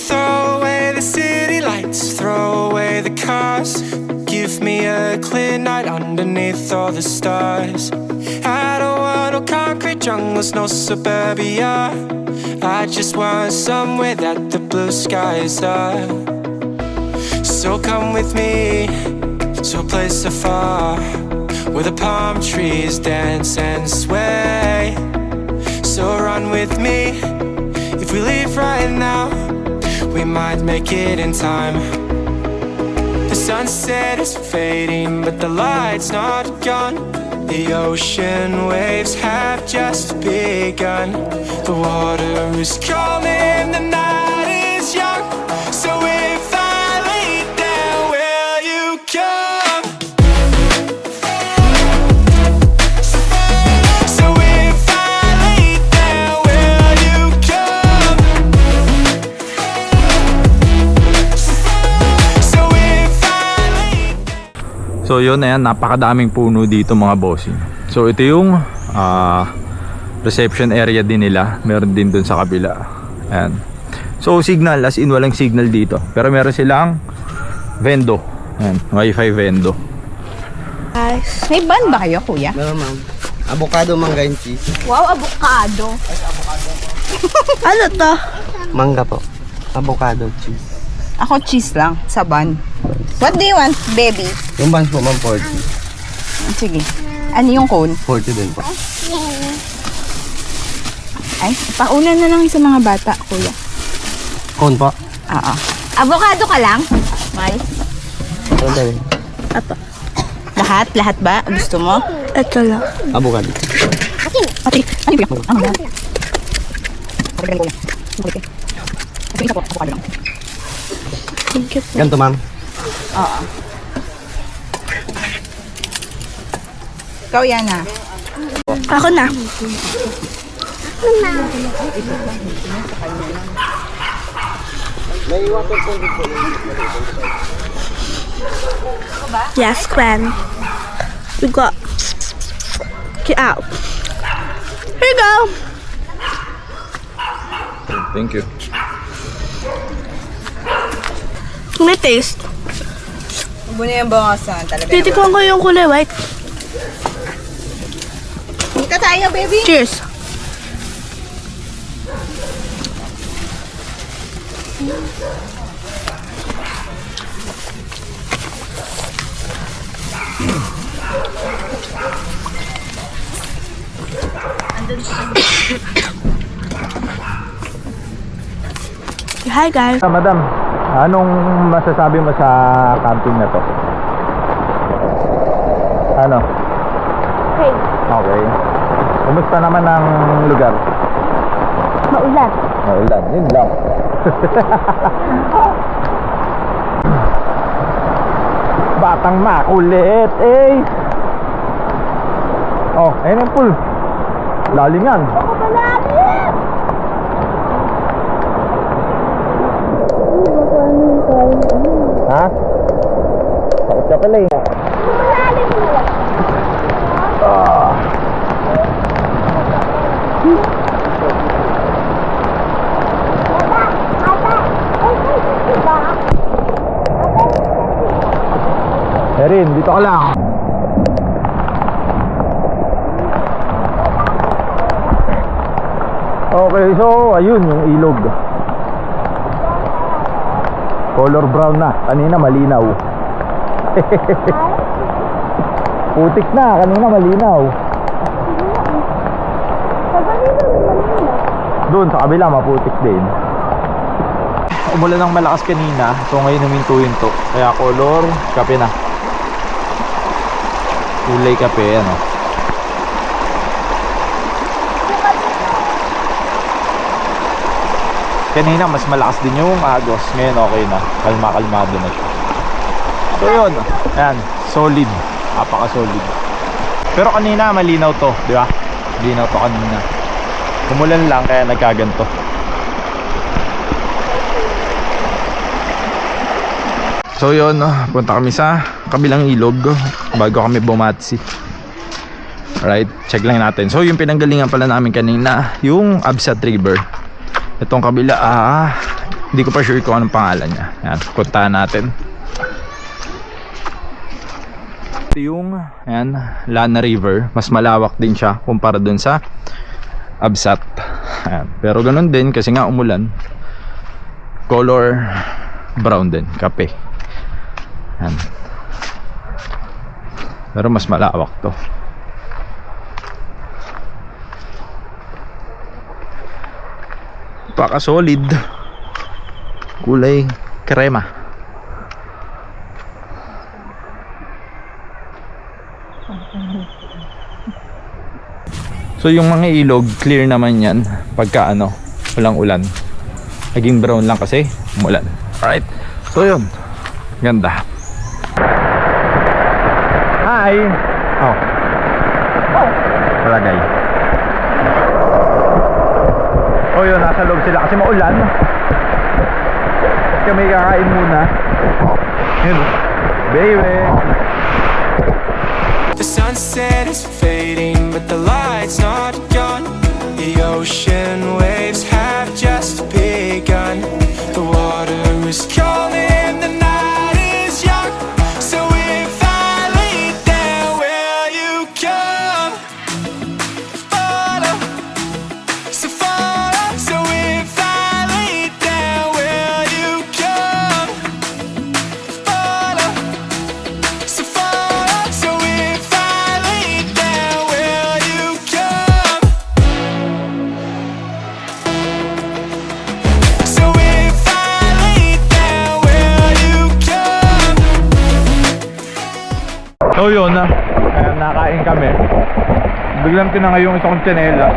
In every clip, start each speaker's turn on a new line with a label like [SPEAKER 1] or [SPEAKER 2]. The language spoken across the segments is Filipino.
[SPEAKER 1] Throw away the city lights, throw away the cars. Give me a clear night underneath all the stars. I don't want no concrete jungles, no suburbia. I just want somewhere that the blue skies are. So come with me to a place afar, where the palm trees dance and sway. So run with me. If we leave right now, we might make it in time. The sunset is fading, but the light's not gone. The ocean waves have just begun. The water is calling, the night is young. So if I lay down, will you come? So if I lay down, will you come? So if I lay down.
[SPEAKER 2] So yun na yan, napakadaming puno dito mga bossing. So ito yung reception area din nila. Meron din dun sa kabila. Ayan. So signal, as in walang signal dito. Pero meron silang vendo. Ayan, wifi vendo.
[SPEAKER 3] Guys, may ban ba kayo, kuya?
[SPEAKER 4] Meron ma'am. Avocado, mangga, and cheese.
[SPEAKER 3] Wow, avocado. Ano to?
[SPEAKER 4] Mangga po. Avocado, cheese.
[SPEAKER 3] Ako cheese lang sa ban. What do you want, baby?
[SPEAKER 4] Yung buns po ma'am, 40.
[SPEAKER 3] Sige. Ano yung cone?
[SPEAKER 4] 40 din po.
[SPEAKER 3] Ay, pauna na lang sa mga bata, kuya.
[SPEAKER 4] Cone po.
[SPEAKER 3] Oo. Avocado ka lang? Miles?
[SPEAKER 4] Ano din?
[SPEAKER 3] Ato. Lahat? Lahat ba? Gusto mo? Ito lang.
[SPEAKER 4] Avocado.
[SPEAKER 3] Ate, ano yung kuya? Ano yan? Pagkain kuya. Pagkain. Ito isa po, avocado lang. Thank you po.
[SPEAKER 4] Ganito ma'am.
[SPEAKER 3] Oo. Ikaw yan na. Ako na.
[SPEAKER 5] Yes, Gwen. We got. Get out. Here you go.
[SPEAKER 2] Thank you.
[SPEAKER 5] May taste.
[SPEAKER 3] Muna yung bangasan talaga.
[SPEAKER 5] Titikman ko yung kulay white.
[SPEAKER 3] Kita tayo, baby.
[SPEAKER 5] Cheers. Hi guys.
[SPEAKER 2] Madam, anong masasabi mo sa camping na to? Ano?
[SPEAKER 5] Hey,
[SPEAKER 2] Okay. Kumusta naman ang lugar?
[SPEAKER 5] maulan.
[SPEAKER 2] Maulan, yun lang. Batang makulit, eh. Oh, ayun yung pool. Lalim yan. Ha? Takot ka pala eh. Ah. Erin, dito ka lang. Okay, so ayun yung ilog. Color brown na. Kanina malinaw. Putik na. Kanina malinaw. Doon sa kabila maputik din. Umulan ng malakas kanina. So ngayon huminto-hinto. Kaya color kape na. Kulay kape, ano. Kanina mas malakas din yung agos. Ngayon okay na. Kalma-kalmado na siya. So yun. Ayan. Solid. Napaka-solid. Pero kanina malinaw to. Di ba? Malinaw to kanina. Umulan lang kaya nagkaganto. So yun. Punta kami sa kabilang ilog bago kami bumatsi. Alright. Check lang natin. So yung pinanggalingan pala namin kanina yung Absat River. Itong kabila Hindi ko pa sure kung anong pangalan niya. Yan, puntahan natin. Ito yung Lana River. Mas malawak din siya kumpara dun sa Absat. Yan. Pero ganun din kasi nga umulan. Color brown din, kape. Yan. Pero mas malawak to. Paka solid. Kulay krema. So yung mga ilog clear naman yan pagka walang ulan. Naging brown lang kasi umulan. Alright. So yun. Ganda. Hi. Oh. Palagay. Oh yun, nasa loob sila kasi maulan. Kami kakain muna. Yun. Baby.
[SPEAKER 1] The sunset is fading, but the light's not gone. The ocean waves have just begun. The water is calling, the night is young. So if I lay down, will you come? Follow, so follow. So if I lay down, will you come? Follow, so follow. So if I lay down, will you come? So if I lay down, will you come?
[SPEAKER 2] So yun na. Ayan, nakain kami. Biglang tinangay yung isang tsinelas.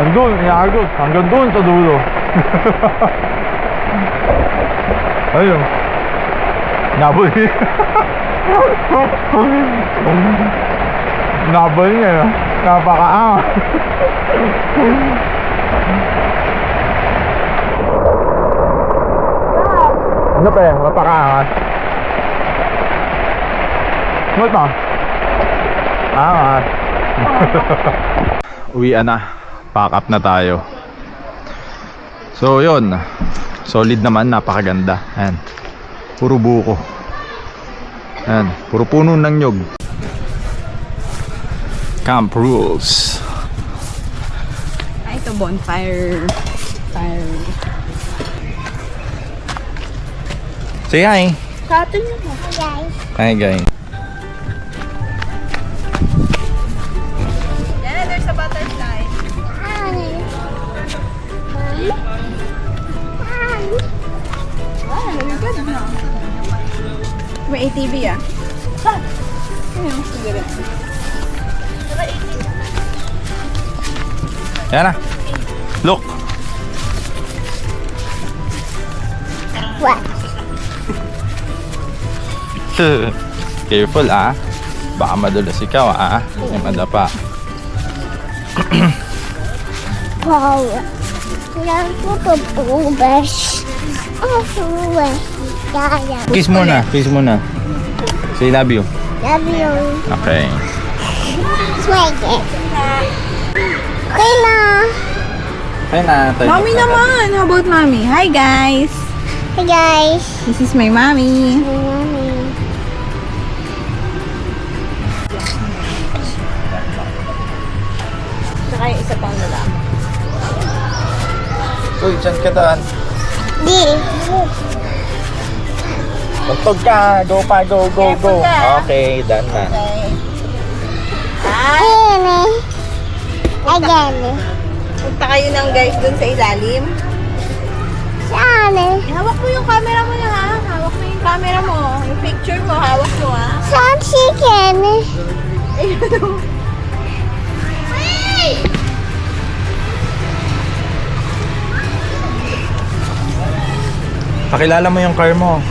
[SPEAKER 2] Andun, inagos. Hanggang doon sa dulo. Ayun. Nabol niya. Nabol niya. Napakaangas. Ano pa yan? Napakaangas. Ano ito? Angas. Uwian na. Pack up na tayo. So yun. Solid naman. Napakaganda. Ayan. Puro buko. Ayan. Puro puno ng nyog. Camp rules.
[SPEAKER 5] Ay, ito bonfire. Fire.
[SPEAKER 2] Say hi.
[SPEAKER 5] Kato nyo mo.
[SPEAKER 2] Hi guys.
[SPEAKER 5] Yan, there's a butterfly. Wow, very good na. May ATV ah. Ayun, siguro.
[SPEAKER 2] Yan na. Look.
[SPEAKER 3] What?
[SPEAKER 2] Careful ah. Baka madulas ikaw ah. May madapa.
[SPEAKER 3] Wow. Yan po pupubas. Oh, pupubas. Kaya.
[SPEAKER 2] Kiss muna. Kiss muna. Say love you.
[SPEAKER 3] Love you.
[SPEAKER 2] Okay.
[SPEAKER 3] Swag it. Okay na.
[SPEAKER 2] Hi na.
[SPEAKER 5] Mommy naman. How about mommy? Hi guys.
[SPEAKER 3] Hey guys.
[SPEAKER 5] This is my mommy.
[SPEAKER 3] Mommy.
[SPEAKER 5] Saka yung isa pang lalaki.
[SPEAKER 2] Uy, dyan ka daan.
[SPEAKER 3] Di.
[SPEAKER 2] Magtog ka. Go pa. Go, go, go. Okay, done na.
[SPEAKER 3] Ayan eh. Again eh.
[SPEAKER 5] Punta kayo ng guys dun sa ilalim.
[SPEAKER 3] Saan eh?
[SPEAKER 5] Hawak mo yung camera mo na ha. Hawak mo yung camera mo. Yung picture mo, hawak mo ha.
[SPEAKER 3] Saan chicken eh?
[SPEAKER 2] Pakilala mo yung car mo.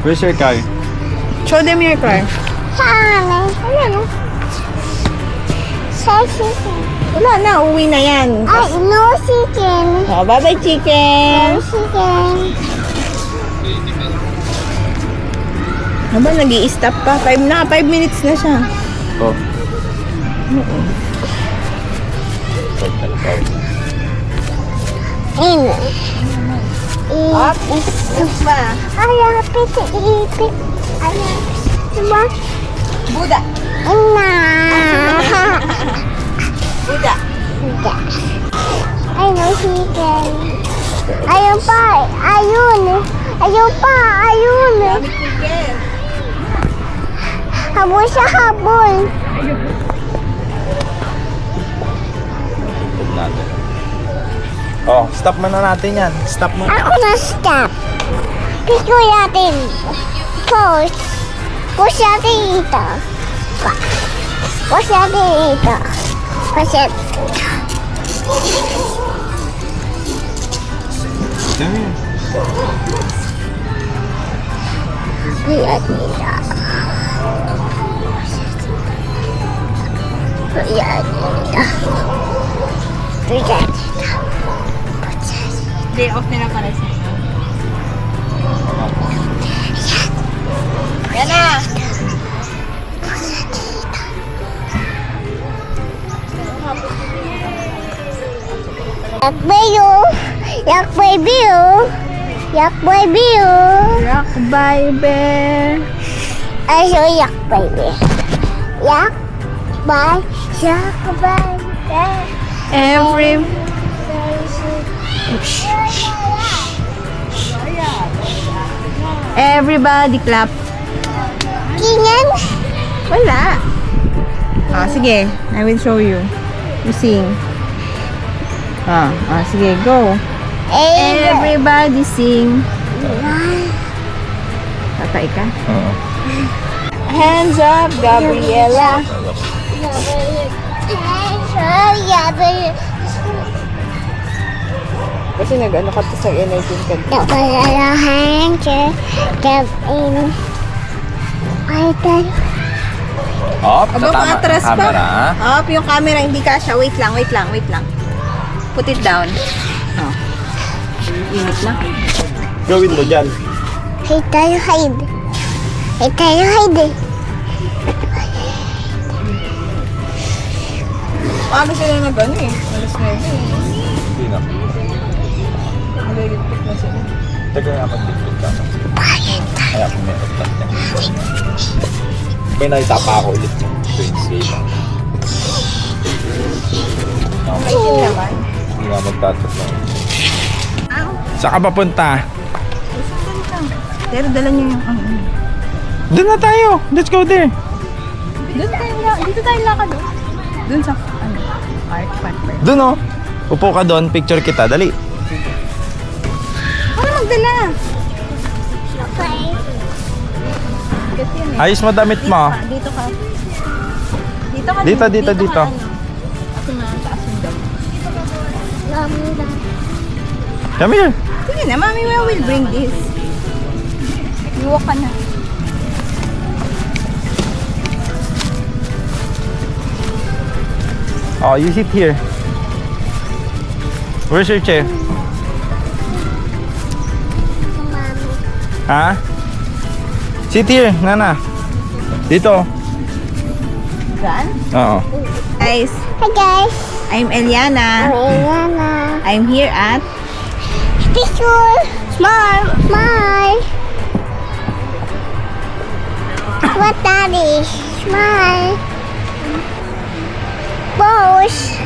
[SPEAKER 2] Where's your car?
[SPEAKER 5] Show them your car.
[SPEAKER 3] Saan eh? Ayan eh. Saan chicken?
[SPEAKER 5] Wala na, uwi na yan.
[SPEAKER 3] Ay, no chicken.
[SPEAKER 5] Oh, bye-bye chicken.
[SPEAKER 3] No chicken.
[SPEAKER 5] Haba, nag-i-stop pa. 5 minutes na siya.
[SPEAKER 2] Oh.
[SPEAKER 3] In.
[SPEAKER 5] Ma.
[SPEAKER 6] Ayaw piti-ipit. Ayaw. Diba?
[SPEAKER 5] Buda.
[SPEAKER 6] Ina.
[SPEAKER 5] Buda.
[SPEAKER 6] Hindi. Ayaw chicken. Ayaw pa. Ayun. Ayaw pa. Ayun.
[SPEAKER 5] Chicken.
[SPEAKER 6] Habol sa habol.
[SPEAKER 2] Tignan natin. Oh, stop muna natin yan. Stop mo.
[SPEAKER 6] Ako na stop. Gusto natin. Pause. Pause natin ito. Pause natin ito. Pause natin ito. Ayan nila. Ayan nila. Ayan nila.
[SPEAKER 5] Day off nila para sa inyo. Yan na.
[SPEAKER 6] Yak bayo. Yak bayo. Yak bayo.
[SPEAKER 5] Rock baby.
[SPEAKER 6] Ay, so yak baby. Yak bay. Yak bay.
[SPEAKER 5] Every Everybody clap.
[SPEAKER 6] Kingan.
[SPEAKER 5] Wala. Sige. I will show you. You sing. Sige, go. Everybody sing. Tatay ka?
[SPEAKER 2] Oo.
[SPEAKER 5] Hands up, Gabriela. Kasi nag-ano ka to sa energy ka.
[SPEAKER 6] Napalalahan siya. Gabin. Ay, tayo.
[SPEAKER 2] Op,
[SPEAKER 5] Aba, atras pa.
[SPEAKER 2] camera.
[SPEAKER 5] Up, yung camera hindi kasha. Wait lang. Put it down. Init na.
[SPEAKER 2] Gawin mo dyan.
[SPEAKER 6] Hey, tayo hide. Hey, tayo hide.
[SPEAKER 5] Paano sila nag-ano eh? Alas 9 eh.
[SPEAKER 2] Hindi na.
[SPEAKER 5] Nagagipit na sila.
[SPEAKER 2] Teka nga pag-dikit ka. Kaya kung may tatlat niya. May nakita pa ako ulit yung twins game.
[SPEAKER 5] Maitin naman.
[SPEAKER 2] Hindi nga magtatatlo. Saan ka papunta?
[SPEAKER 5] Pero dala niyo yung
[SPEAKER 2] Doon na tayo. Let's go there.
[SPEAKER 5] Dito tayo lakad oh. Doon sa park.
[SPEAKER 2] Doon oh. Upo ka doon. Picture kita. Dali.
[SPEAKER 5] Ano magdala? Kasi yun eh.
[SPEAKER 2] Ayos mo damit mo.
[SPEAKER 5] Dito ka. Dito ka.
[SPEAKER 2] Dito.
[SPEAKER 5] Ka, ano. Ako na, taas yung dam.
[SPEAKER 2] Come here.
[SPEAKER 5] Sige na, Mami will bring this. Iwak ka na.
[SPEAKER 2] Oh, you sit here. Where's your chair? Ha? Sit here, Nana. Dito.
[SPEAKER 5] Saan?
[SPEAKER 2] Oo.
[SPEAKER 5] Guys,
[SPEAKER 6] Hi, guys.
[SPEAKER 5] I'm Eliana.
[SPEAKER 6] Ariana.
[SPEAKER 5] I'm here at
[SPEAKER 6] Picture. Smile. Smile. What daddy? Smile. Pose.